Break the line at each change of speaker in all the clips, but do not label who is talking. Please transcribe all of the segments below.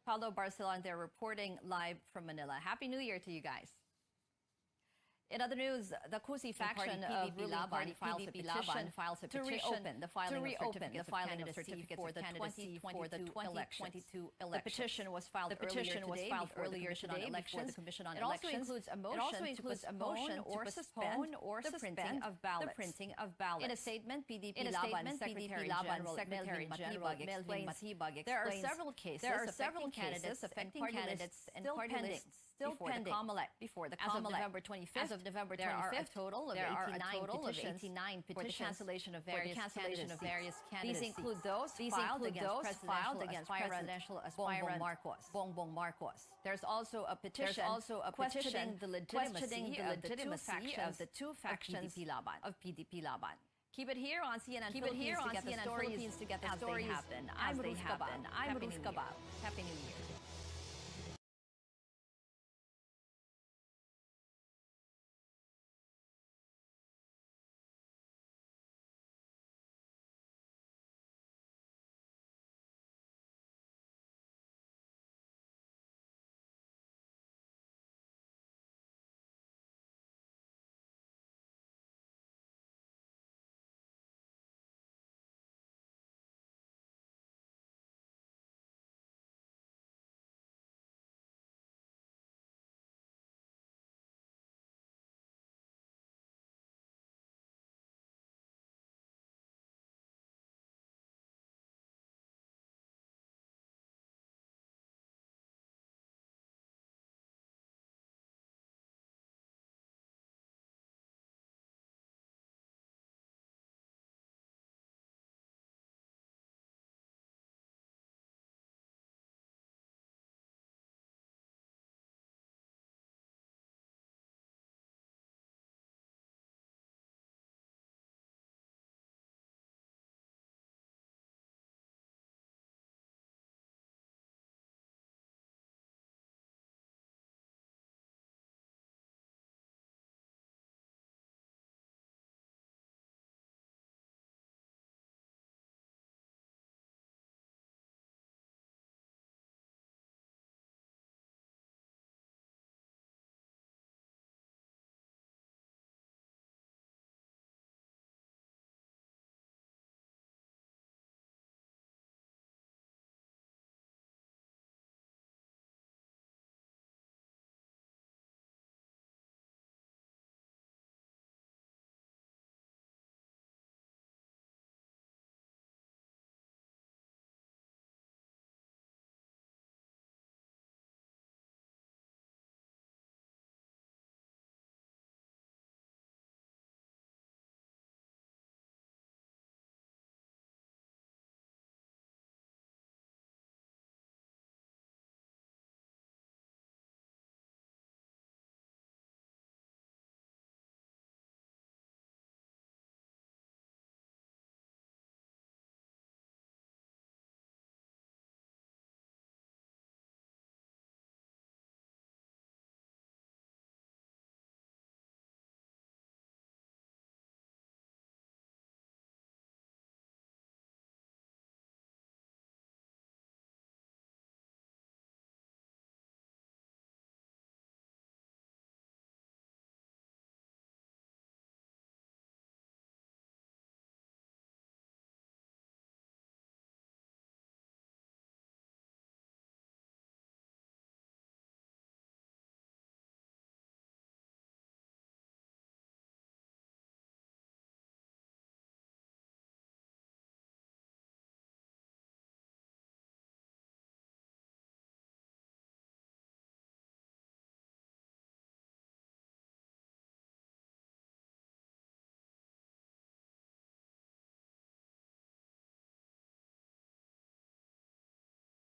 Paulo Barcelon there reporting live from Manila. Happy New Year to you guys. In other news, the Cusi faction of ruling party files a petition to reopen the filing of certificates of candidacy for the 2022 elections. The petition was filed earlier today before the Commission on Elections. It also includes a motion to postpone or suspend the printing of ballots. In a statement, PDP Laban Secretary General Melvin Matibag explains there are several cases affecting candidates still pending before the COMELEC. As of November 25th, there are a total of 89 petitions for the cancellation of various candidacies. These include those filed against presidential aspirant Bongbong Marcos. There's also a petition questioning the legitimacy of the two factions of PDP Laban. Keep it here on CNN Philippines to get the stories as they happen. I'm Ruth Cabal. Happy New Year.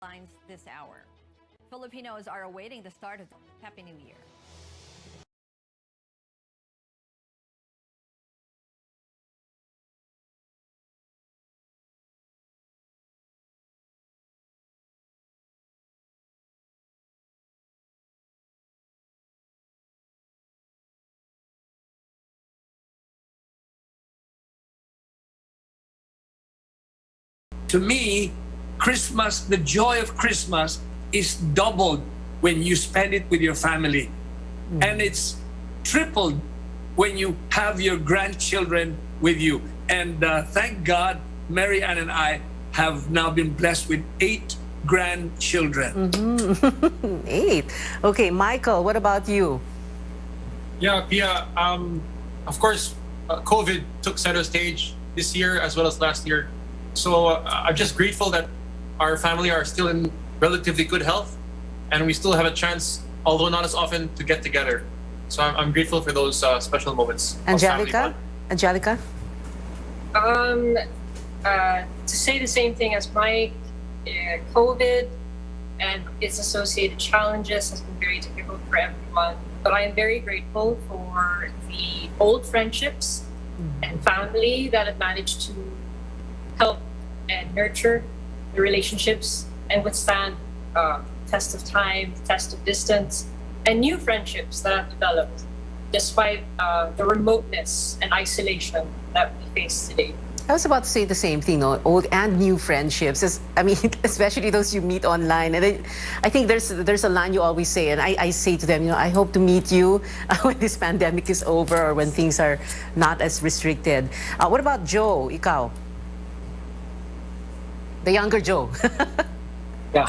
Lines this hour. Filipinos are awaiting the start of the Happy New Year.
To me, Christmas, the joy of Christmas is doubled when you spend it with your family. And it's tripled when you have your grandchildren with you. And thank God, Mary Ann and I have now been blessed with 8 grandchildren.
8. Okay, Michael, what about you?
Yeah, Pia, of course, COVID took center stage this year as well as last year. So I'm just grateful that our family are still in relatively good health and we still have a chance, although not as often, to get together. So I'm grateful for those special moments.
Angelica? Angelica?
To say the same thing as Mike, COVID and its associated challenges has been very difficult for everyone. But I am very grateful for the old friendships and family that have managed to help and nurture the relationships and withstand test of time, test of distance, and new friendships that have developed despite the remoteness and isolation that we face today.
I was about to say the same thing, no? Old and new friendships. I mean, especially those you meet online. And I think there's a line you always say, and I say to them, you know, I hope to meet you when this pandemic is over or when things are not as restricted. What about Joe, ikaw? The younger Joe.
Yeah.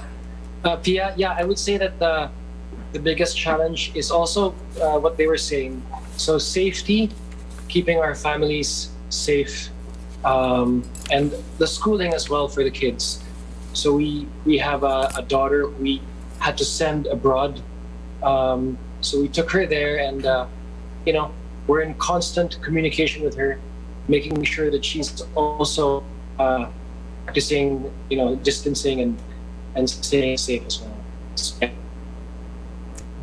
Pia, yeah, I would say that the biggest challenge is also what they were saying. So safety, keeping our families safe, and the schooling as well for the kids. So we have a daughter we had to send abroad. So we took her there and, you know, we're in constant communication with her, making sure that she's also practicing, you know, distancing and staying safe as well.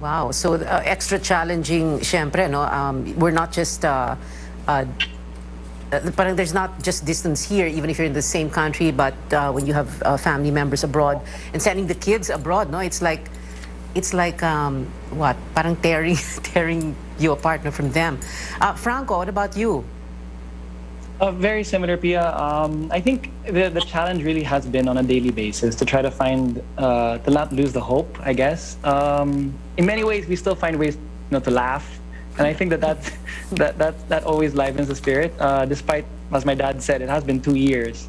Wow, so extra challenging, syempre, no? We're not just, parang there's not just distance here, even if you're in the same country, but when you have family members abroad and sending the kids abroad, no? It's like what? Parang tearing you apart, no, from them. Franco, what about you?
Very similar, Pia. I think the challenge really has been on a daily basis to try to find, to not lose the hope, I guess. In many ways, we still find ways, you know, to laugh. And I think that always livens the spirit. Despite, as my dad said, it has been 2 years.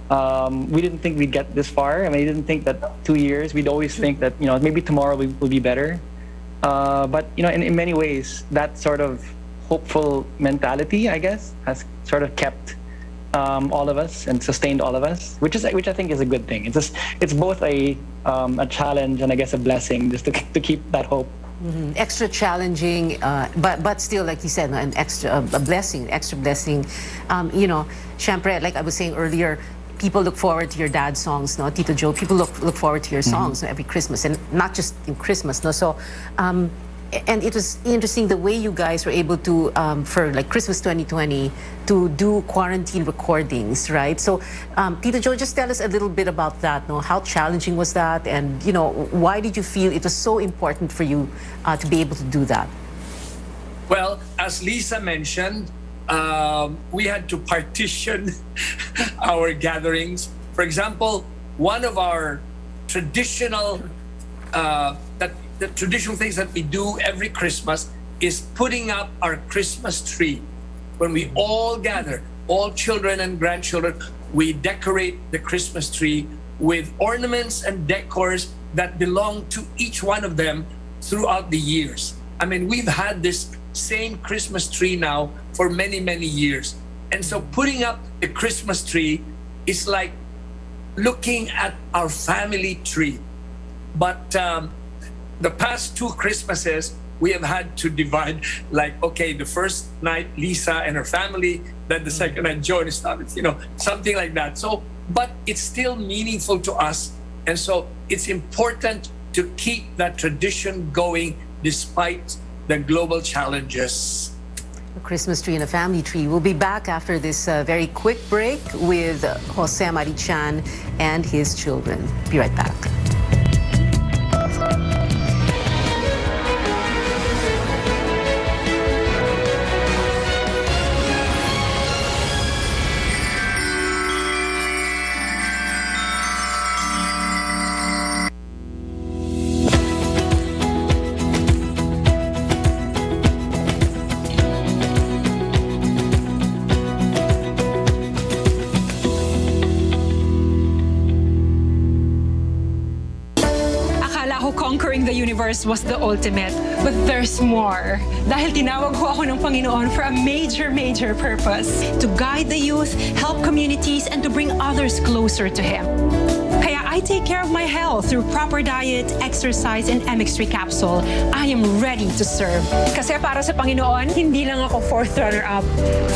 We didn't think we'd get this far. I mean, we didn't think that 2 years, we'd always think that, you know, maybe tomorrow will be better. But, you know, in many ways, that sort of hopeful mentality, I guess, has sort of kept all of us and sustained all of us, which I think is a good thing. It's both a challenge and I guess a blessing, just to keep that hope.
Extra challenging, but still, like you said, an extra blessing. You know, syempre, like I was saying earlier, people look forward to your dad's songs, no, Tito Joe. People look forward to your songs, no, every Christmas, and not just in Christmas, no. So, and it was interesting the way you guys were able to, for like Christmas 2020, to do quarantine recordings, right? So, Tito Joe, just tell us a little bit about that, no? How challenging was that? And, you know, why did you feel it was so important for you to be able to do that?
Well, as Lisa mentioned, we had to partition our gatherings. For example, one of our traditional the traditional things that we do every Christmas is putting up our Christmas tree. When we all gather, all children and grandchildren, we decorate the Christmas tree with ornaments and decors that belong to each one of them throughout the years. I mean, we've had this same Christmas tree now for many, many years. And so putting up the Christmas tree is like looking at our family tree. But the past 2 Christmases, we have had to divide, like, okay, the first night, Lisa and her family, then the second night, Joe and his family, you know, something like that. So, but it's still meaningful to us. And so it's important to keep that tradition going despite the global challenges.
A Christmas tree and a family tree. We'll be back after this very quick break with Jose Marichan and his children. Be right back.
Akala ko conquering the universe was the ultimate. But there's more. Dahil tinawag ko ako ng Panginoon for a major, major purpose. To guide the youth, help communities, and to bring others closer to Him. Kaya I take care of my health through proper diet, exercise, and MX3 capsule. I am ready to serve. Kasi para sa Panginoon, hindi lang ako fourth runner-up.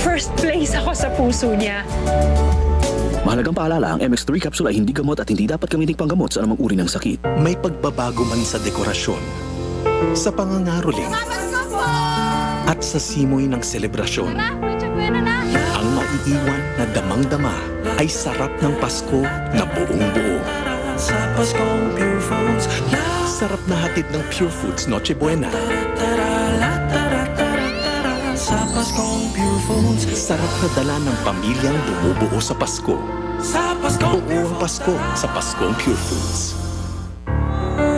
First place ako sa puso niya.
Mahalagang paalala, ang MX3 capsule ay hindi gamot at hindi dapat gamitin panggamot sa anumang uri ng sakit.
May pagbabago man sa dekorasyon, sa pangangaroling, at sa simoy ng selebrasyon. Ang maiiwan na damang-dama ay sarap ng Pasko na buong-buo. Sarap na hatid ng Pure Foods Noche Buena. Sarap na dala ng pamilyang bumubuo sa Pasko. Buo ang Pasko sa Paskong Pure Foods.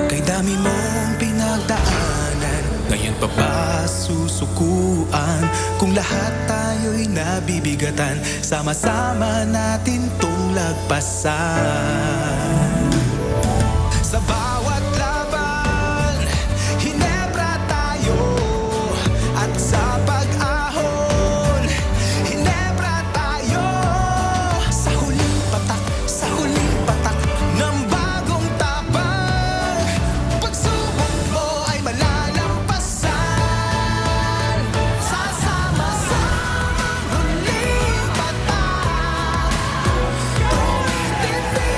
Kay dami mong pinagdaanan, ngayon pa ba susukuan? Kung lahat tayo'y nabibigatan, sama-sama natin tong lagpasan. Sa bawat laban, hinebra tayo. At sa pag-ahon, hinebra tayo. Sa huling patak ng bagong tapang, pagsubok mo ay malalampasan. Sasama-samang huling patak, tumitindi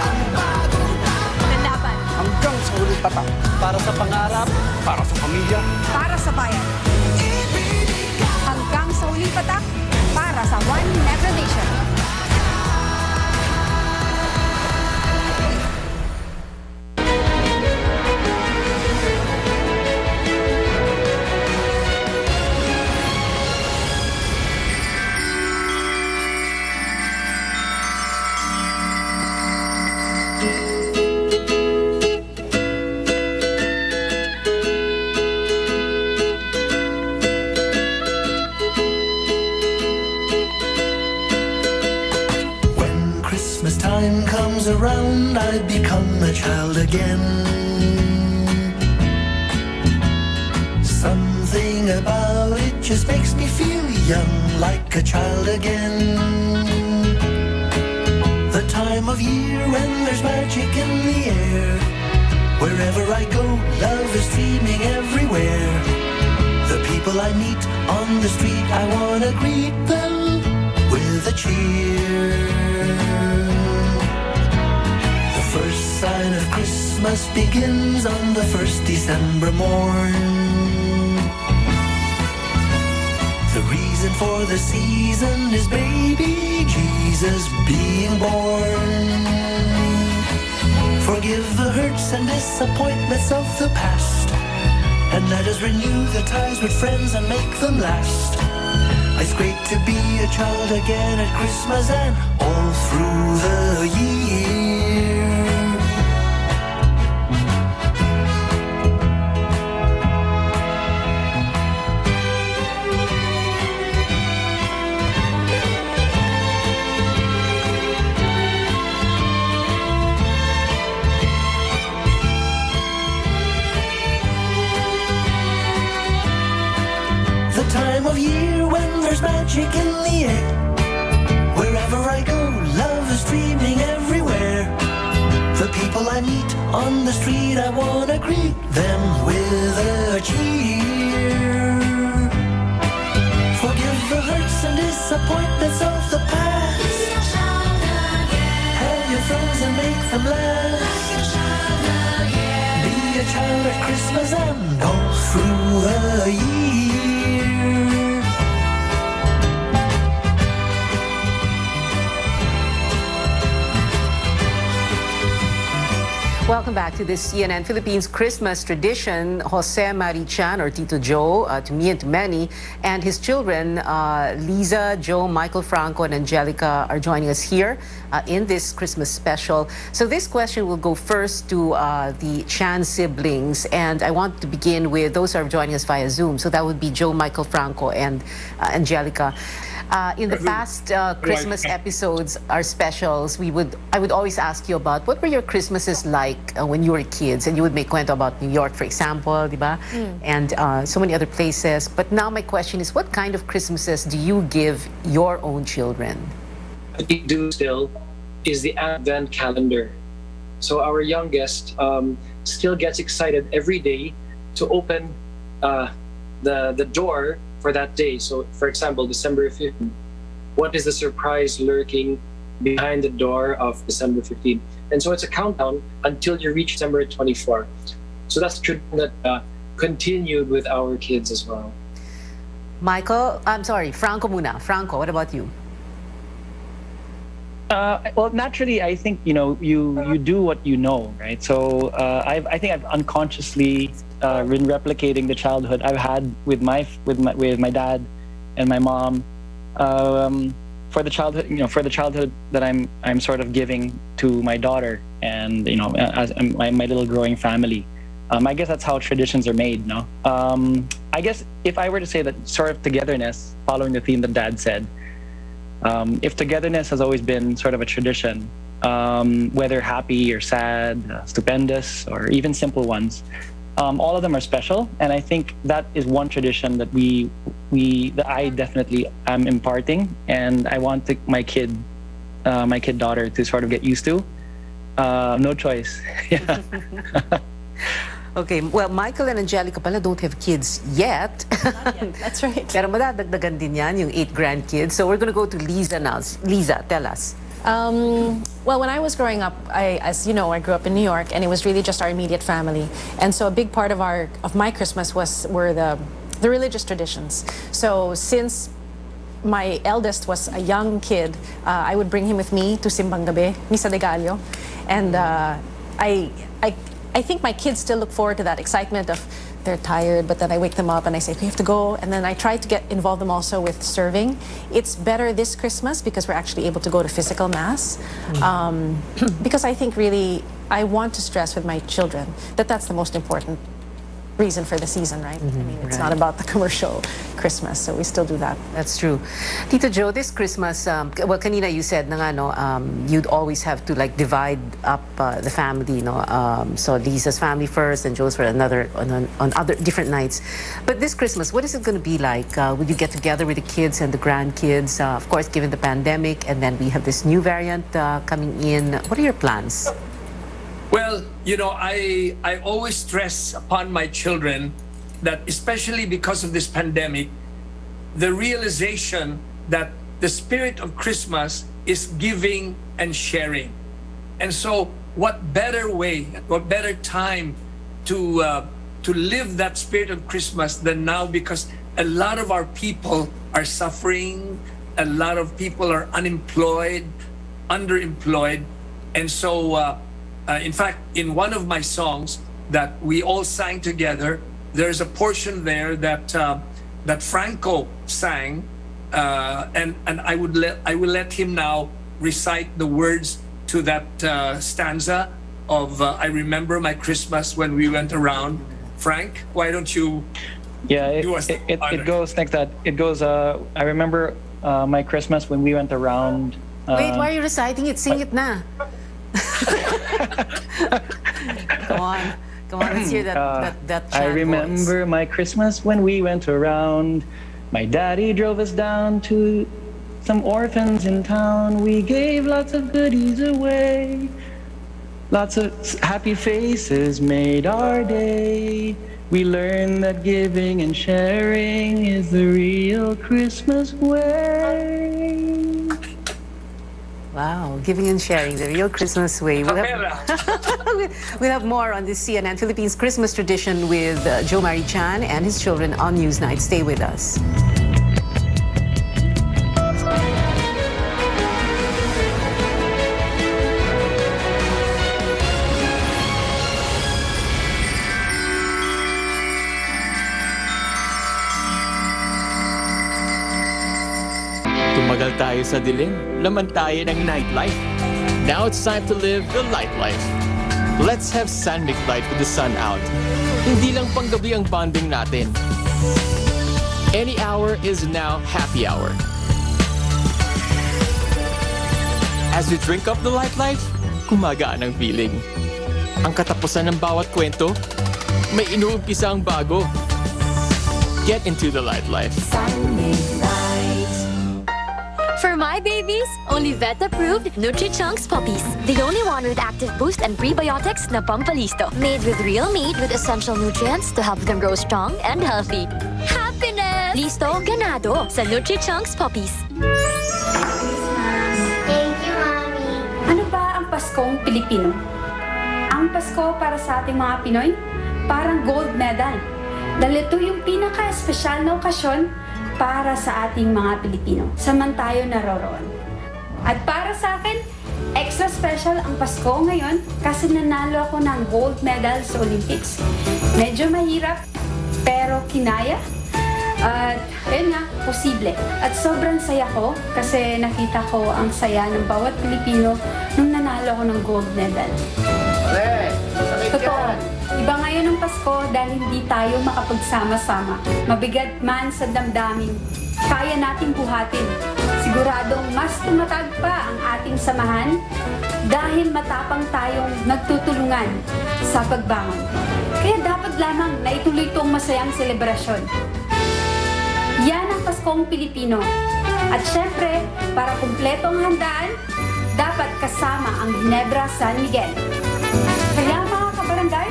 ang bagong tapang.
Lalaban.
Hanggang sa huling patak. Para sa pangarap, para sa pamilya,
para sa bayan. Hanggang sa huling patak, para sa One Metro Nation.
Christmas time comes around, I become a child again. Something about it just makes me feel young, like a child again. The time of year when there's magic in the air. Wherever I go, love is streaming everywhere. The people I meet on the street, I wanna greet them with a cheer. The first sign of Christmas begins on the first December morn. The reason for the season is baby Jesus being born. Forgive the hurts and disappointments of the past, and let us renew the ties with friends and make them last. It's great to be a child again at Christmas and all through the year. The time of year when there's magic in the air. Wherever I go, love is streaming everywhere. The people I meet on the street, I wanna greet them with a cheer. Forgive the hurts and disappointments of the past. Have your friends and make them last. Be a child at Christmas and all through the year.
Welcome back to this CNN Philippines Christmas tradition. Jose Marichan, or Tito Joe, to me and to many, and his children, Liza, Joe, Michael Franco, and Angelica, are joining us here in this Christmas special. So this question will go first to the Chan siblings, and I want to begin with those who are joining us via Zoom. So that would be Joe, Michael Franco, and Angelica. In the past Christmas episodes, our specials, I would always ask you about what were your Christmases like when you were kids, and you would make kwento about New York, for example, diba? And so many other places. But now my question is, what kind of Christmases do you give your own children?
What we do still is the Advent calendar. So our youngest still gets excited every day to open the door for that day. So, for example, December 15th, what is the surprise lurking behind the door of December 15th? And so it's a countdown until you reach December 24th. So that's true that continued with our kids as well.
Michael, I'm sorry, Franco muna. Franco, what about you?
Well, naturally, I think you do what you know, right? So I think I've unconsciously been replicating the childhood I've had with my dad and my mom for the childhood that I'm sort of giving to my daughter and as my little growing family. I guess that's how traditions are made, no? I guess if I were to say that sort of togetherness, following the theme that Dad said. If togetherness has always been sort of a tradition, whether happy or sad, stupendous, or even simple ones, all of them are special. And I think that is one tradition that that I definitely am imparting, and I want my kid daughter to sort of get used to. No choice. Yeah.
Okay, well, Michael and Angelica pala don't have kids yet.
Not yet. That's right.
Pero madadagdagan din yan, yung 8 grandkids. So we're going to go to Liza now. Liza, tell us.
Well, when I was growing up, as you know, I grew up in New York, and it was really just our immediate family. And so a big part of my Christmas were the religious traditions. So since my eldest was a young kid, I would bring him with me to Simbang Gabi, Misa de Gallo, and I think my kids still look forward to that excitement of they're tired, but then I wake them up and I say, we have to go. And then I try to involve them also with serving. It's better this Christmas because we're actually able to go to physical mass. Because I think really, I want to stress with my children that that's the most important reason for the season, right? I mean, it's not about the commercial Christmas, so we still do that.
That's true. Tito Joe, this Christmas, well, kanina you said na nga, no, you'd always have to like divide up the family, no? So Lisa's family first and Joe's for another on other different nights. But this Christmas, what is it going to be like? Will you get together with the kids and the grandkids? Of course, given the pandemic, and then we have this new variant coming in. What are your plans?
Well, I always stress upon my children that, especially because of this pandemic, the realization that the spirit of Christmas is giving and sharing. And so what better way, what better time to live that spirit of Christmas than now, because a lot of our people are suffering, a lot of people are unemployed, underemployed. And so in fact, in one of my songs that we all sang together, there's a portion there that Franco sang, and I will let him now recite the words to that stanza of "I remember my Christmas when we went around." Frank, why don't you?
Yeah, it goes like that. It goes. I remember my Christmas when we went around.
Wait, why are you reciting it? Sing it na. Come on, let's hear that chant.
I remember
voice.
My Christmas when we went around. My daddy drove us down to some orphans in town. We gave lots of goodies away. Lots of happy faces made our day. We learned that giving and sharing is the real Christmas way.
Wow, giving and sharing, the real Christmas way. We'll have more on this CNN Philippines Christmas tradition with Joe Marichan and his children on Newsnight. Stay with us.
Tumagal tayo sa dilim, laman tayo ng nightlife. Now it's time to live the light life. Let's have San Mig Light with the sun out. Hindi lang panggabi ang bonding natin. Any hour is now happy hour. As we drink up the Light Life, gumagaan ang feeling. Ang katapusan ng bawat kwento, may inuumpisa ang bago. Get into the Light Life.
For my babies, only vet-approved Nutri-Chunks puppies. The only one with active boost and prebiotics na Pampalisto. Made with real meat with essential nutrients to help them grow strong and healthy. Happiness! Listo, ganado sa Nutri-Chunks puppies.
Thank you, Mommy. Ano ba ang Paskong Pilipino? Ang Pasko para sa ating mga Pinoy, parang gold medal. Dahil ito yung pinaka-espesyal na okasyon para sa ating mga Pilipino, saman tayo naroroon. At para sa akin, extra special ang Pasko ngayon kasi nanalo ako ng gold medal sa Olympics. Medyo mahirap, pero kinaya. At ayun nga, posible. At sobrang saya ko kasi nakita ko ang saya ng bawat Pilipino nung nanalo ako ng gold medal. Totoo. Iba ngayon ang Pasko dahil hindi tayo makapagsama-sama. Mabigat man sa damdamin, kaya nating buhatin. Siguradong mas tumatag pa ang ating samahan dahil matapang tayong nagtutulungan sa pagbangon. Kaya dapat lamang na ituloy itong masayang selebrasyon. Yan ang Paskong Pilipino. At syempre, para kumpleto ang handaan, dapat kasama ang Ginebra San Miguel. Kaya mga kabarangay,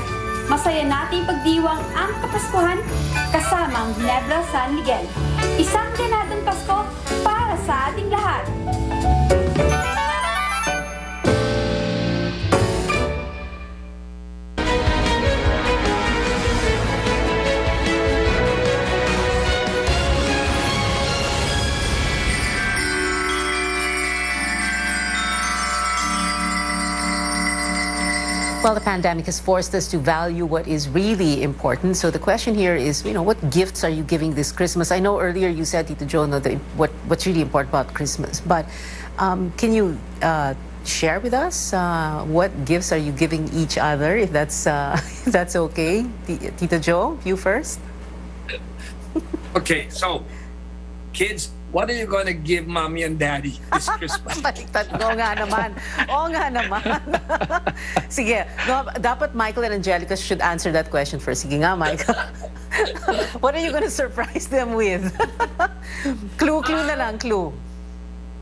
masaya natin pagdiwang ang Kapaskuhan kasama ang Ginebra San Miguel. Isang ganadong Pasko para sa ating lahat.
Well, the pandemic has forced us to value what is really important. So the question here is, what gifts are you giving this Christmas? I know earlier you said, Tito Jo, what's really important about Christmas. But can you share with us what gifts are you giving each other, if that's if that's okay? Tito Jo, you first.
Okay, so kids, what are you gonna give Mommy and Daddy this Christmas?
Baliktad. Oo nga naman. Oo nga naman. Sige. No, dapat Michael and Angelica should answer that question first. Sige nga, Michael. What are you gonna surprise them with? Clue na lang, clue.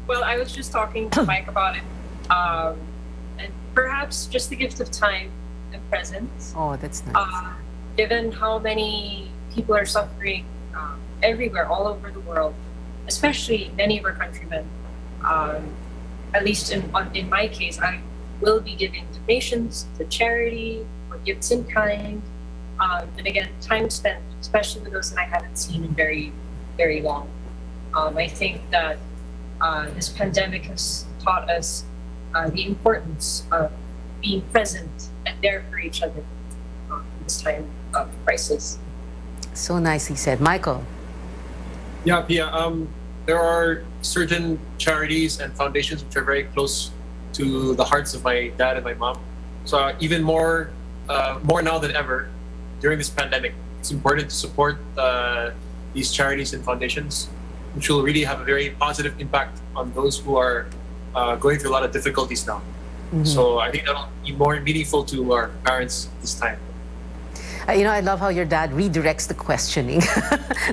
Well, I was just talking to Mike about it. And perhaps just the gift of time and presence.
Oh, that's nice.
Given how many people are suffering everywhere, all over the world, especially many of our countrymen, at least in my case, I will be giving donations to charity or gifts in kind. And again, time spent, especially with those that I haven't seen in very, very long. I think that this pandemic has taught us the importance of being present and there for each other in this time of crisis.
So nicely said. Michael.
Yeah, Pia, there are certain charities and foundations which are very close to the hearts of my dad and my mom. So even more now than ever, during this pandemic, it's important to support these charities and foundations, which will really have a very positive impact on those who are going through a lot of difficulties now. Mm-hmm. So I think that'll be more meaningful to our parents this time.
I love how your dad redirects the questioning.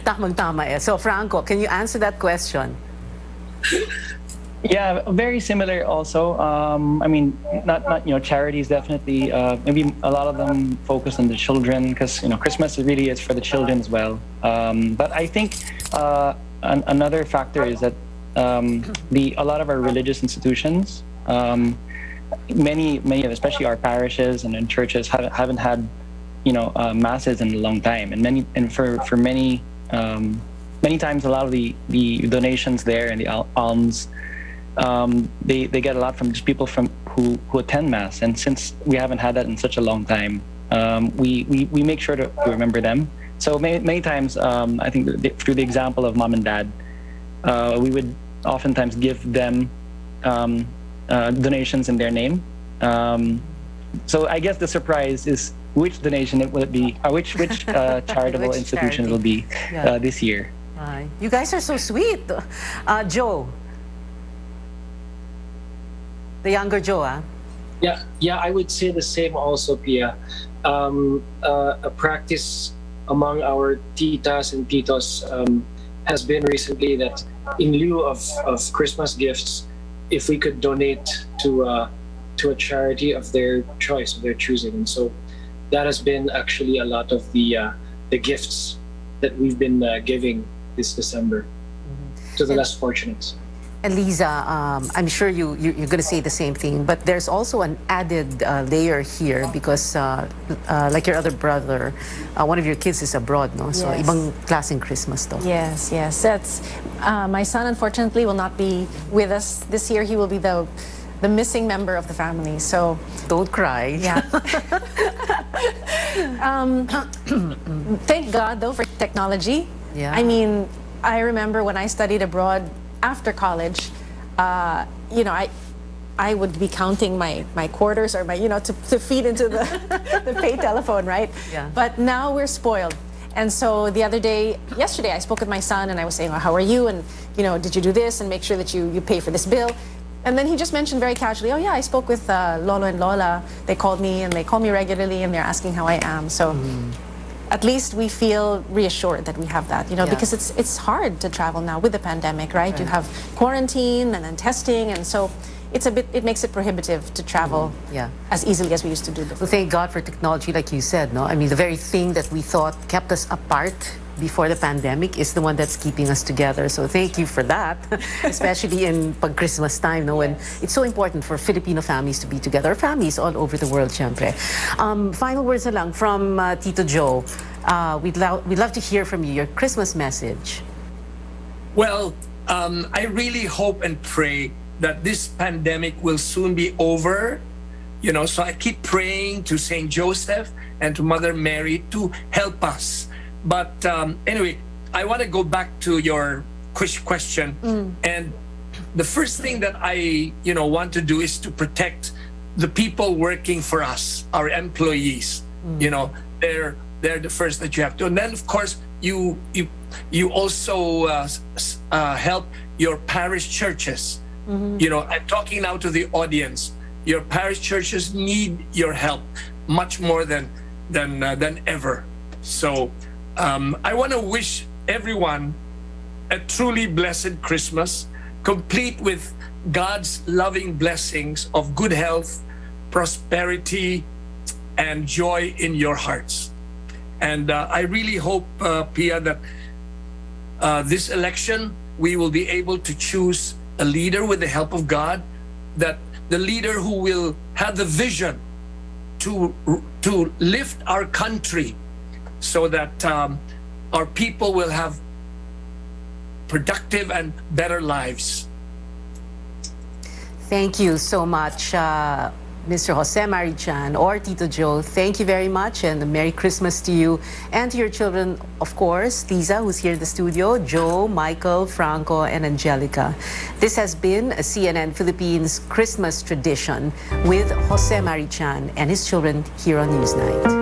Tamang-tama eh. So, Franco, can you answer that question?
Yeah, very similar also. I mean, not charities definitely. Maybe a lot of them focus on the children because Christmas really is for the children as well. But I think another factor is that a lot of our religious institutions, many of especially our parishes and churches haven't had masses in a long time, and for many times a lot of the donations there and the alms, they get a lot from just people who attend mass, and since we haven't had that in such a long time, we make sure to remember them. So many times, I think through the example of mom and dad, we would oftentimes give them donations in their name. So I guess the surprise is which donation will it be, or which charitable
Which
institution
charity?
will be this year.
You guys are so sweet. Joe. The younger Joe, ah?
Yeah, I would say the same also, Pia. A practice among our titas and titos has been recently that in lieu of Christmas gifts, if we could donate to a charity of their choice, of their choosing. And so that has been actually a lot of the gifts that we've been giving this December to the less fortunate.
And Liza, I'm sure you're going to say the same thing, but there's also an added layer here because like your other brother, one of your kids is abroad, no? So
Yes.
ibang klaseng Christmas to.
Yes. That's my son. Unfortunately, will not be with us this year. He will be the missing member of the family. So
don't cry.
Yeah. Thank God though for technology.
Yeah.
I mean, I remember when I studied abroad after college, you know, I would be counting my quarters or my, you know, to feed into the the pay telephone, right?
Yeah.
But now we're spoiled. And so yesterday, I spoke with my son and I was saying, well, how are you? And, you know, did you do this? And make sure that you pay for this bill. And then he just mentioned very casually, oh yeah, I spoke with Lolo and Lola. They called me and they call me regularly and they're asking how I am. So at least we feel reassured that we have that, you know, because it's hard to travel now with the pandemic, right? You have quarantine and then testing, and so it makes it prohibitive to travel as easily as we used to do before.
So thank God for technology, like you said, no? I mean, the very thing that we thought kept us apart before the pandemic is the one that's keeping us together. So thank you for that, especially in pag-Christmas time, no? When it's so important for Filipino families to be together, families all over the world, syempre. Final words na lang from Tito Joe. We'd love to hear from you, your Christmas message.
Well, I really hope and pray that this pandemic will soon be over. You know, so I keep praying to Saint Joseph and to Mother Mary to help us. But anyway, I want to go back to your question. And the first thing that I, want to do is to protect the people working for us, our employees. You know, they're the first that you have to. And then, of course, you also help your parish churches. You know, I'm talking now to the audience. Your parish churches need your help much more than ever. So I want to wish everyone a truly blessed Christmas, complete with God's loving blessings of good health, prosperity, and joy in your hearts. And I really hope, Pia, that this election, we will be able to choose a leader with the help of God, that the leader who will have the vision to lift our country so that our people will have productive and better lives.
Thank you so much, Mr. Jose Marichan or Tito Joe. Thank you very much, and a Merry Christmas to you and to your children, of course, Liza, who's here in the studio, Joe, Michael, Franco, and Angelica. This has been a CNN Philippines Christmas tradition with Jose Marichan and his children here on Newsnight.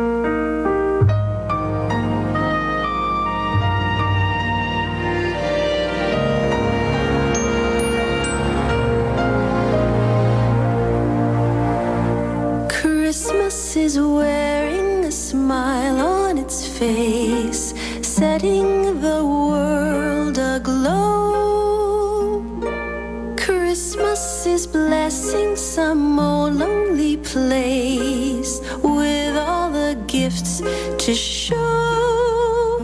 Christmas is wearing a smile on its face, setting the world aglow. Christmas is blessing some old lonely place with all the gifts to show.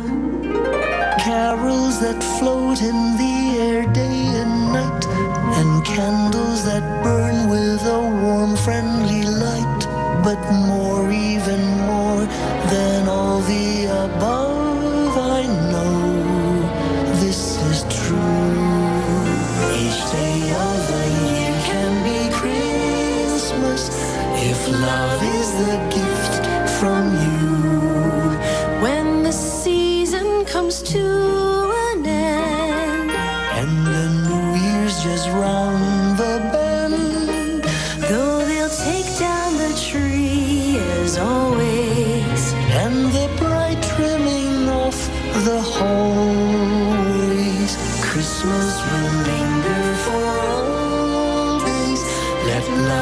Carols that float in the air day and night, and candles that burn with a warm, friendly light. But more, even more than all the above, I know this is true. Each day of the year can be Christmas if love is the gift from you. When the season comes to an end and the New Year's just round the bend, though they'll take down the tree as always, and the bright trimming off the hallways, Christmas will linger for always. Let love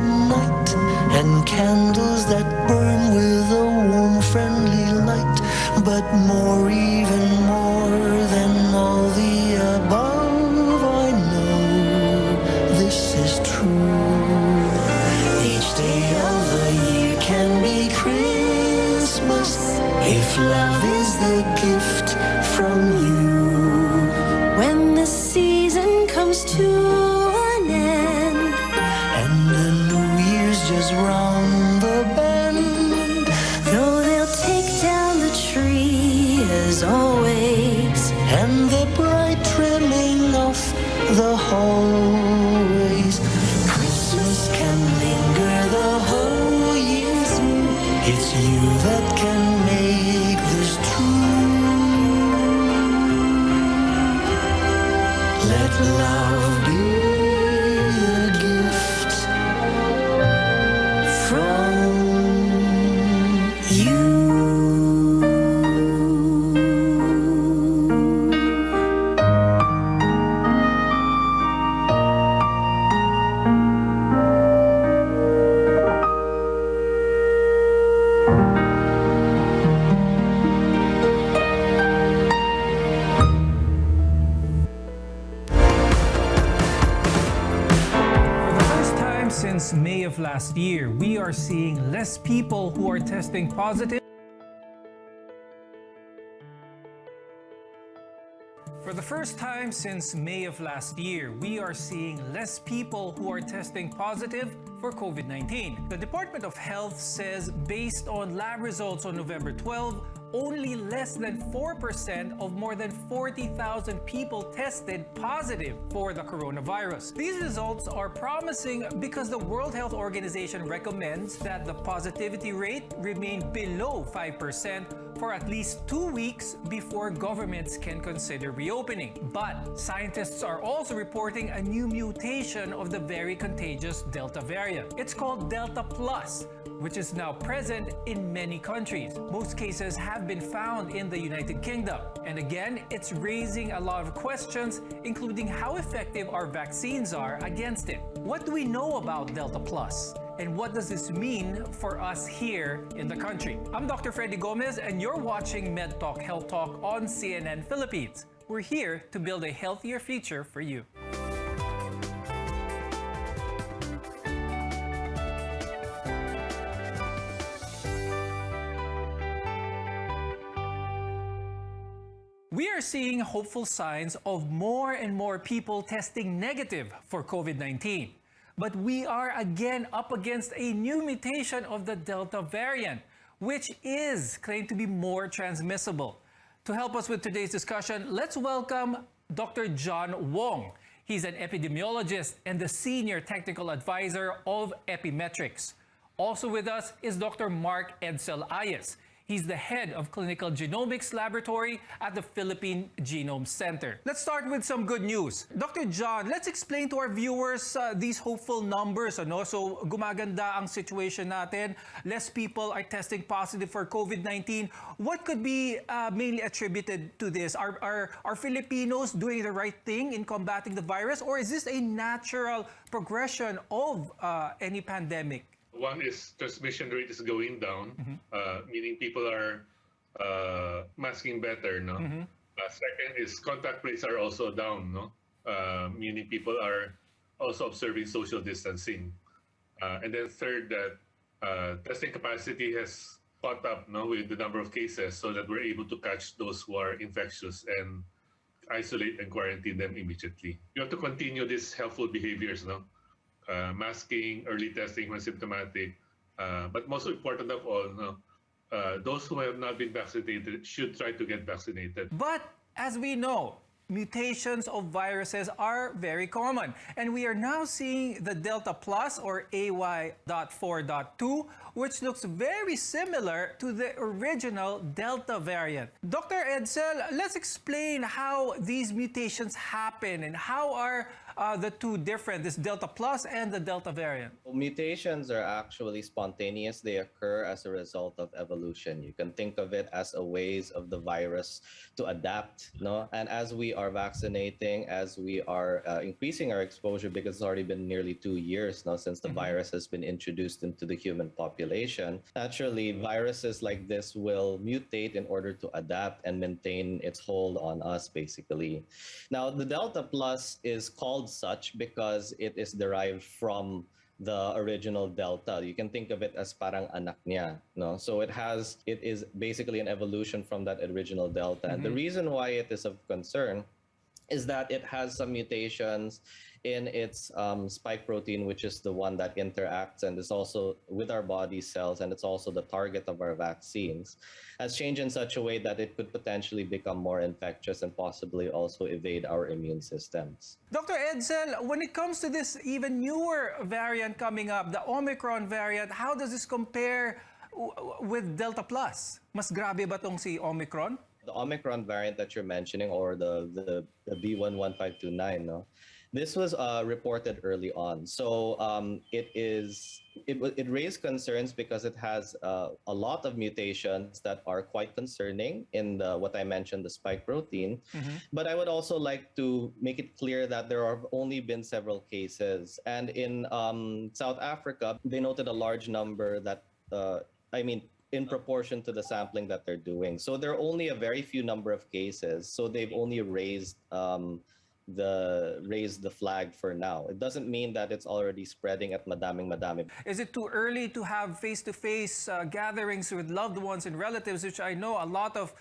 night, and candles that burn with a warm, friendly light. But more, even more than all the above, I know this is true. Each day of the year can be Christmas if love is the gift from you.
When the season comes to an end
and the New Year's just round the bend,
though they'll take down the tree as always,
and the bright trimming of the hallways, Christmas can linger the whole year through. It's you that can make this true. Let love be a gift from you.
Since May of last year, we are seeing less people who are testing positive. For the first time since May of last year, we are seeing less people who are testing positive for COVID-19. The Department of Health says based on lab results on November 12, only less than 4% of more than 40,000 people tested positive for the coronavirus. These results are promising because the World Health Organization recommends that the positivity rate remain below 5% for at least 2 weeks before governments can consider reopening. But scientists are also reporting a new mutation of the very contagious Delta variant. It's called Delta Plus, which is now present in many countries. Most cases have been found in the United Kingdom. And again, it's raising a lot of questions, including how effective our vaccines are against it. What do we know about Delta Plus? And what does this mean for us here in the country? I'm Dr. Freddy Gomez, and you're watching MedTalk Health Talk on CNN Philippines. We're here to build a healthier future for you. We are seeing hopeful signs of more and more people testing negative for COVID-19. But we are again up against a new mutation of the Delta variant, which is claimed to be more transmissible. To help us with today's discussion, let's welcome Dr. John Wong. He's an epidemiologist and the Senior Technical Advisor of Epimetrics. Also with us is Dr. Mark Edsel Ayes. He's the head of Clinical Genomics Laboratory at the Philippine Genome Center. Let's start with some good news. Dr. John, let's explain to our viewers these hopeful numbers. So gumaganda ang situation natin. Less people are testing positive for COVID-19. What could be mainly attributed to this? Are Filipinos doing the right thing in combating the virus? Or is this a natural progression of any pandemic?
One is transmission rate is going down, meaning people are masking better. No. Second is contact rates are also down. No, meaning people are also observing social distancing. And then third, that testing capacity has caught up. No, with the number of cases, so that we're able to catch those who are infectious and isolate and quarantine them immediately. You have to continue these helpful behaviors. No. Masking, early testing when symptomatic, but most important of all, those who have not been vaccinated should try to get vaccinated.
But as we know, mutations of viruses are very common, and we are now seeing the Delta Plus or AY.4.2, which looks very similar to the original Delta variant. Dr. Edsel, let's explain how these mutations happen and how are the two different, this Delta Plus and the Delta variant?
Mutations are actually spontaneous. They occur as a result of evolution. You can think of it as a ways of the virus to adapt, no? And as we are vaccinating, as we are increasing our exposure, because it's already been nearly 2 years now since the virus has been introduced into the human population, naturally viruses like this will mutate in order to adapt and maintain its hold on us, basically. Now, the Delta Plus is called such because it is derived from the original Delta. You can think of it as parang anak niya, no? So it is basically an evolution from that original Delta. And the reason why it is of concern is that it has some mutations in its spike protein, which is the one that interacts and is also with our body cells, and it's also the target of our vaccines, has changed in such a way that it could potentially become more infectious and possibly also evade our immune systems.
Dr. Edsel, when it comes to this even newer variant coming up, the Omicron variant, how does this compare with Delta Plus? Mas grabe ba tong si Omicron?
The Omicron variant that you're mentioning, or the B11529, no? This was reported early on. So it raised concerns because it has a lot of mutations that are quite concerning in what I mentioned, the spike protein. But I would also like to make it clear that there have only been several cases. And in South Africa, they noted a large number that, in proportion to the sampling that they're doing. So there are only a very few number of cases. So they've only raised the flag for now. It doesn't mean that it's already spreading at madaming.
Is it too early to have face-to-face gatherings with loved ones and relatives, which I know a lot of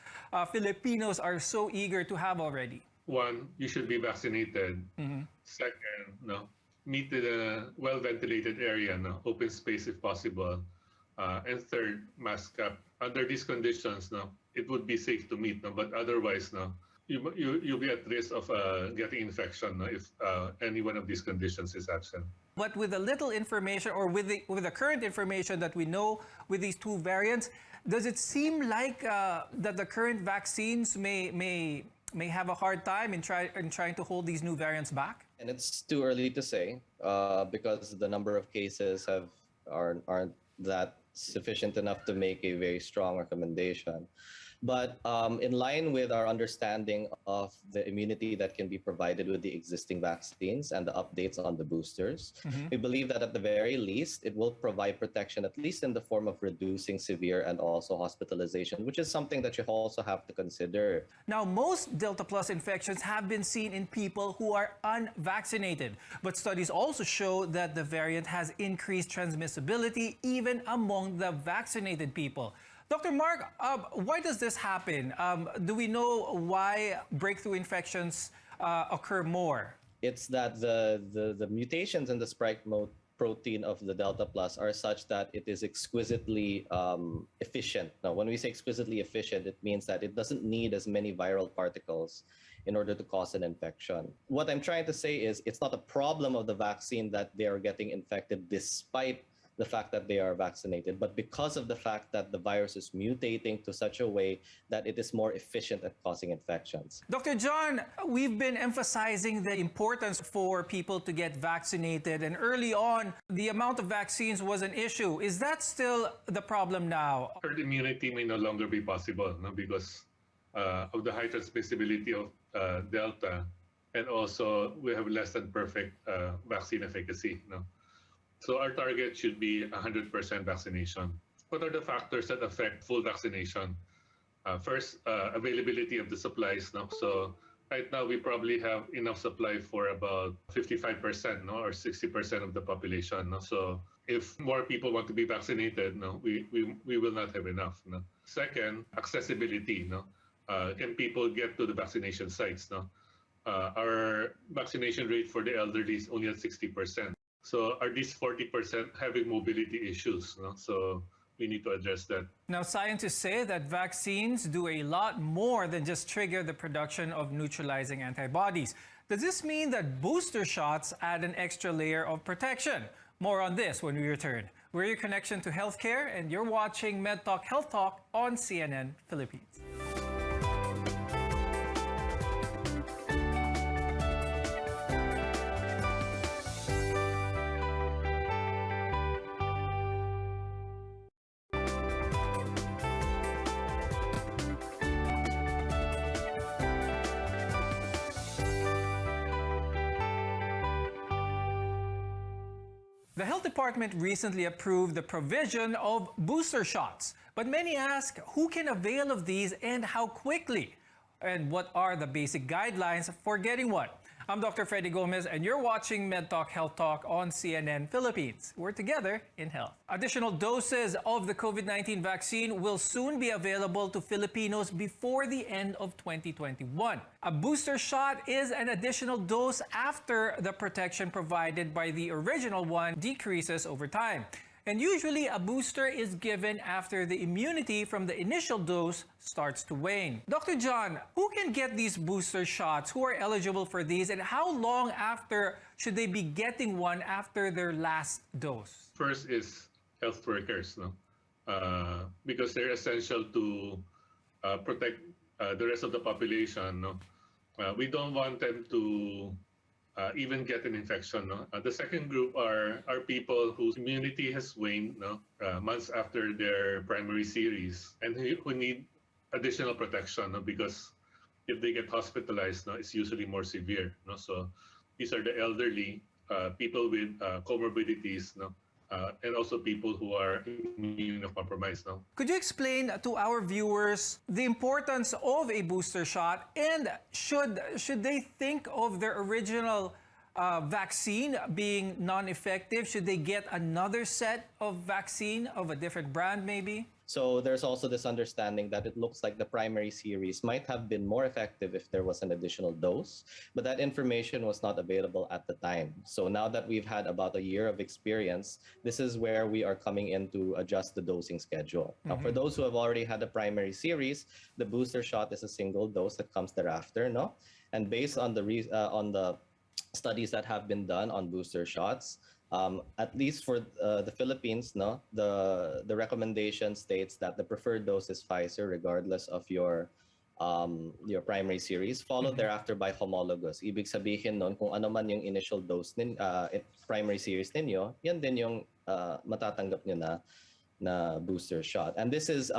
Filipinos are so eager to have already?
One, you should be vaccinated. Second, meet in a well-ventilated area, open space if possible. And third, mask up. Under these conditions, it would be safe to meet, but otherwise, you'll be at risk of getting infection if any one of these conditions is absent.
But with the little information, or with the current information that we know with these two variants, does it seem like that the current vaccines may have a hard time in trying to hold these new variants back?
And it's too early to say because the number of cases aren't that sufficient enough to make a very strong recommendation. But in line with our understanding of the immunity that can be provided with the existing vaccines and the updates on the boosters, we believe that at the very least, it will provide protection, at least in the form of reducing severe and also hospitalization, which is something that you also have to consider.
Now, most Delta Plus infections have been seen in people who are unvaccinated. But studies also show that the variant has increased transmissibility even among the vaccinated people. Dr. Mark, why does this happen? Do we know why breakthrough infections occur more?
It's that the mutations in the spike protein of the Delta Plus are such that it is exquisitely efficient. Now, when we say exquisitely efficient, it means that it doesn't need as many viral particles in order to cause an infection. What I'm trying to say is it's not a problem of the vaccine that they are getting infected despite the fact that they are vaccinated, but because of the fact that the virus is mutating to such a way that it is more efficient at causing infections.
Dr. John, we've been emphasizing the importance for people to get vaccinated, and early on, the amount of vaccines was an issue. Is that still the problem now?
Herd immunity may no longer be possible because of the high transmissibility of Delta, and also we have less than perfect vaccine efficacy. So our target should be 100% vaccination. What are the factors that affect full vaccination? First, availability of the supplies. So right now we probably have enough supply for about 55% or 60% of the population. So if more people want to be vaccinated, we will not have enough. Second, accessibility. Can people get to the vaccination sites? Our vaccination rate for the elderly is only at 60%. So are these 40% having mobility issues? So we need to address that.
Now, scientists say that vaccines do a lot more than just trigger the production of neutralizing antibodies. Does this mean that booster shots add an extra layer of protection? More on this when we return. We're your connection to healthcare, and you're watching MedTalk Health Talk on CNN Philippines. The Health Department recently approved the provision of booster shots. But many ask who can avail of these and how quickly? And what are the basic guidelines for getting one? I'm Dr. Freddy Gomez, and you're watching MedTalk Health Talk on CNN Philippines. We're together in health. Additional doses of the COVID-19 vaccine will soon be available to Filipinos before the end of 2021. A booster shot is an additional dose after the protection provided by the original one decreases over time. And usually a booster is given after the immunity from the initial dose starts to wane. Dr. John, who can get these booster shots? Who are eligible for these? And how long after should they be getting one after their last dose?
First is health workers, no? Because they're essential to protect the rest of the population. No? We don't want them to even get an infection. No? The second group are people whose immunity has waned, no? Months after their primary series, and who need additional protection, no? Because if they get hospitalized, no, it's usually more severe. No? So these are the elderly, people with comorbidities, no? And also people who are immunocompromised now.
Could you explain to our viewers the importance of a booster shot, and should they think of their original vaccine being non-effective? Should they get another set of vaccine of a different brand maybe?
So there's also this understanding that it looks like the primary series might have been more effective if there was an additional dose, but that information was not available at the time. So now that we've had about a year of experience, this is where we are coming in to adjust the dosing schedule. Now, for those who have already had the primary series, the booster shot is a single dose that comes thereafter, no? And based on the studies that have been done on booster shots, at least for the Philippines, no, the recommendation states that the preferred dose is Pfizer, regardless of your primary series, followed thereafter by homologous. Ibig sabihin nun, kung ano man yung initial dose primary series ninyo, yan din yung matatanggap nyo na booster shot. And this is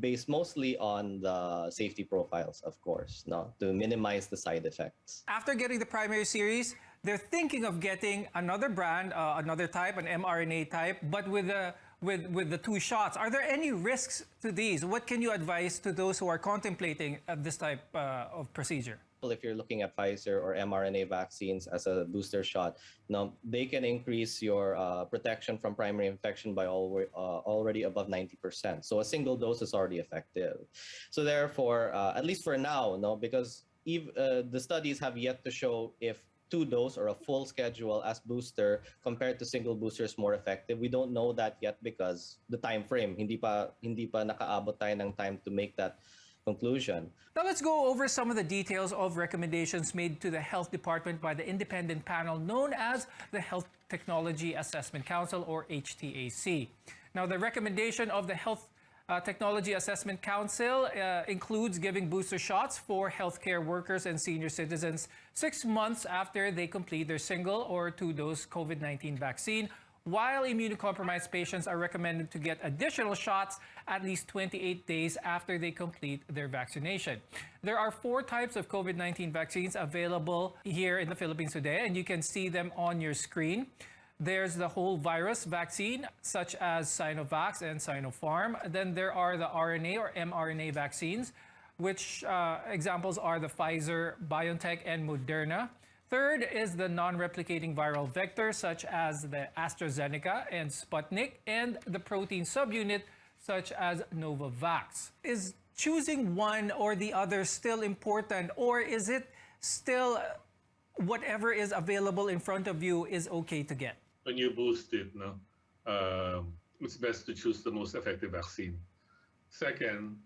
based mostly on the safety profiles, of course, no, to minimize the side effects.
After getting the primary series, they're thinking of getting another brand, another type, an mRNA type, but with the two shots. Are there any risks to these? What can you advise to those who are contemplating this type of procedure?
If you're looking at Pfizer or mRNA vaccines as a booster shot, no, they can increase your protection from primary infection by already above 90%. So a single dose is already effective. So therefore, at least for now, no, because the studies have yet to show if two-dose or a full schedule as booster compared to single booster is more effective. We don't know that yet because the time frame, hindi pa nakaabot tayo ng time to make that conclusion.
Now let's go over some of the details of recommendations made to the Health Department by the independent panel known as the Health Technology Assessment Council, or HTAC. Now the recommendation of the Health Technology Assessment Council includes giving booster shots for healthcare workers and senior citizens 6 months after they complete their single or two-dose COVID-19 vaccine, while immunocompromised patients are recommended to get additional shots at least 28 days after they complete their vaccination. There are 4 types of COVID-19 vaccines available here in the Philippines today, and you can see them on your screen. There's the whole virus vaccine, such as Sinovac and Sinopharm. Then there are the RNA or mRNA vaccines, which examples are the Pfizer, BioNTech, and Moderna. Third is the non-replicating viral vector, such as the AstraZeneca and Sputnik, and the protein subunit, such as Novavax. Is choosing one or the other still important, or is it still whatever is available in front of you is okay to get?
When you boost it, no, it's best to choose the most effective vaccine. Second,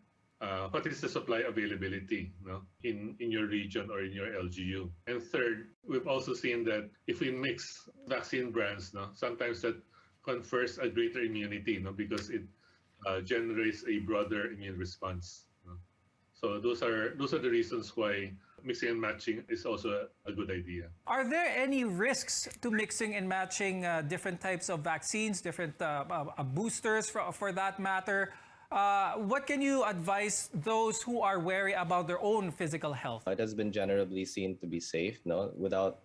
what is the supply availability, no, in your region or in your LGU? And third, we've also seen that if we mix vaccine brands, no, sometimes that confers a greater immunity, no, because it generates a broader immune response. No? So those are the reasons why mixing and matching is also a good idea.
Are there any risks to mixing and matching different types of vaccines, different boosters for that matter? What can you advise those who are wary about their own physical health?
It has been generally seen to be safe. No,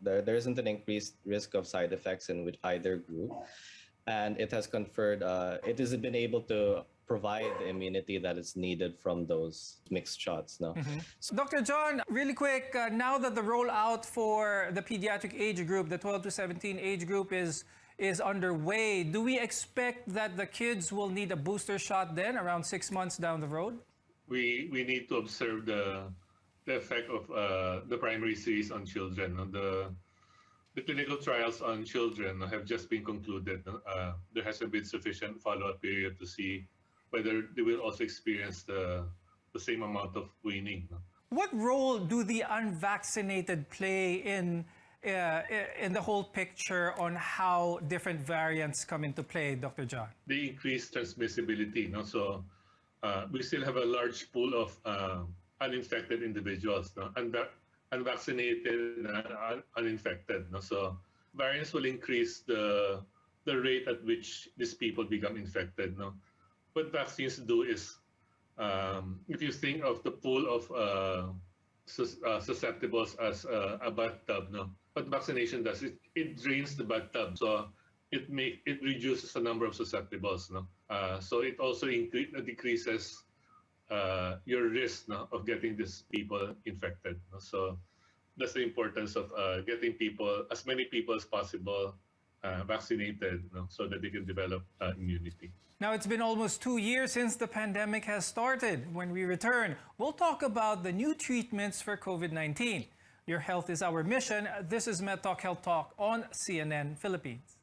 there isn't an increased risk of side effects in either group, and it has conferred. It has been able to provide the immunity that is needed from those mixed shots. No.
So, Dr. John, really quick, now that the rollout for the pediatric age group, the 12 to 17 age group is underway, do we expect that the kids will need a booster shot then around 6 months down the road?
We need to observe the effect of the primary series on children. The clinical trials on children have just been concluded. There hasn't been sufficient follow-up period to see whether they will also experience the same amount of weaning.
What role do the unvaccinated play in the whole picture on how different variants come into play, Dr. John?
The increased transmissibility. No? So we still have a large pool of uninfected individuals, no? Unvaccinated and uninfected. No? So variants will increase the rate at which these people become infected. No? What vaccines do is, if you think of the pool of susceptibles as a bathtub, no? What vaccination does, it drains the bathtub, so it reduces the number of susceptibles, no? So it also decreases your risk, no, of getting these people infected. No? So that's the importance of getting as many people as possible vaccinated, no, so that they can develop immunity.
Now, it's been almost 2 years since the pandemic has started. When we return, we'll talk about the new treatments for COVID-19. Your health is our mission. This is MedTalk Health Talk on CNN Philippines.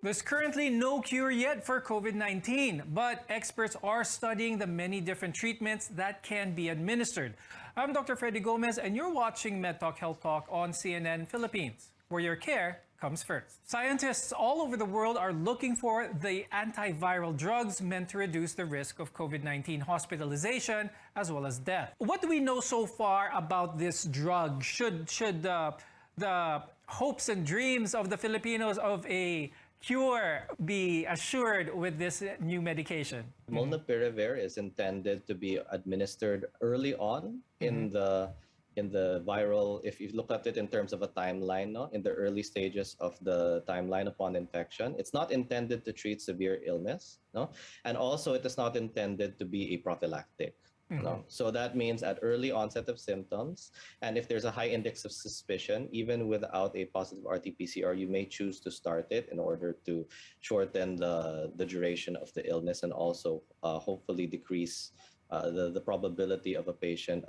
There's currently no cure yet for COVID-19, but experts are studying the many different treatments that can be administered. I'm Dr. Freddy Gomez, and you're watching MedTalk Health Talk on CNN Philippines, where your care comes first. Scientists all over the world are looking for the antiviral drugs meant to reduce the risk of COVID-19 hospitalization as well as death. What do we know so far about this drug? Should the hopes and dreams of the Filipinos of a cure be assured with this new medication?
Molnupiravir is intended to be administered early on in the viral, if you look at it in terms of a timeline, no? In the early stages of the timeline upon infection. It's not intended to treat severe illness, no? And also it is not intended to be a prophylactic. No? So that means at early onset of symptoms, and if there's a high index of suspicion, even without a positive RT-PCR, you may choose to start it in order to shorten the duration of the illness and also hopefully decrease the probability of a patient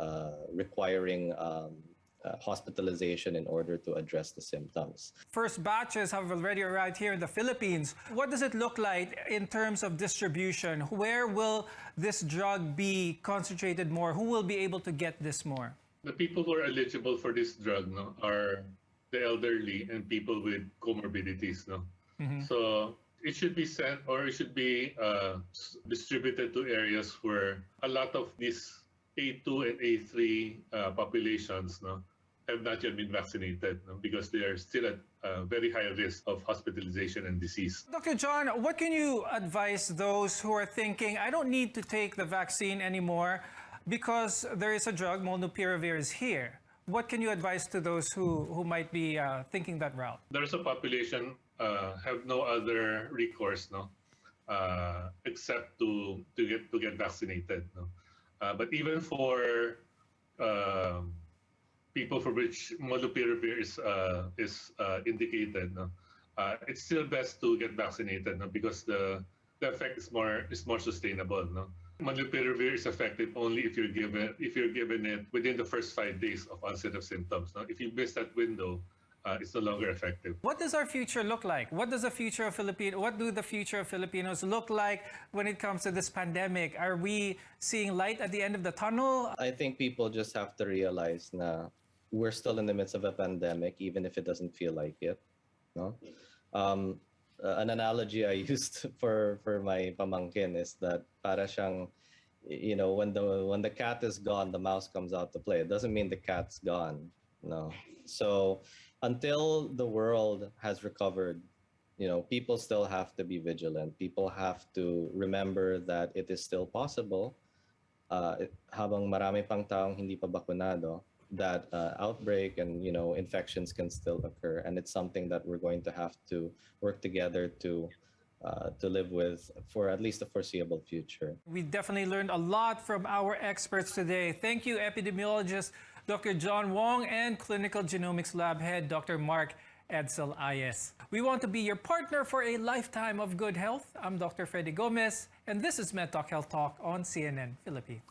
requiring hospitalization in order to address the symptoms.
First batches have already arrived here in the Philippines. What does it look like in terms of distribution? Where will this drug be concentrated more? Who will be able to get this more?
The people who are eligible for this drug, no, are the elderly and people with comorbidities. No? So it should be sent, or it should be distributed to areas where a lot of these A2 and A3 populations, no, have not yet been vaccinated, no, because they are still at very high risk of hospitalization and disease.
Dr. John, what can you advise those who are thinking, I don't need to take the vaccine anymore because there is a drug, Molnupiravir is here? What can you advise to those who might be thinking that route?
There's a population have no other recourse, no, except to get vaccinated, no. But even for people for which Molnupiravir is indicated, no, it's still best to get vaccinated, no, because the effect is more sustainable. No? Molnupiravir is effective only if you're given it within the first 5 days of onset of symptoms. No? If you miss that window, it's no longer effective.
What does our future look like? What do the future of Filipinos look like when it comes to this pandemic? Are we seeing light at the end of the tunnel?
I think people just have to realize na we're still in the midst of a pandemic, even if it doesn't feel like it. No, an analogy I used for my pamangkin is that para siyang, you know, when the cat is gone, the mouse comes out to play. It doesn't mean the cat's gone. No. So until the world has recovered, you know, people still have to be vigilant. People have to remember that it is still possible, habang marami pang taong hindi pa bakunado, that outbreak and, you know, infections can still occur. And it's something that we're going to have to work together to live with for at least the foreseeable future.
We definitely learned a lot from our experts today. Thank you, epidemiologist Dr. John Wong and Clinical Genomics Lab Head Dr. Mark Edsel Ayes. We want to be your partner for a lifetime of good health. I'm Dr. Freddy Gomez, and this is MedTalk Health Talk on CNN Philippines.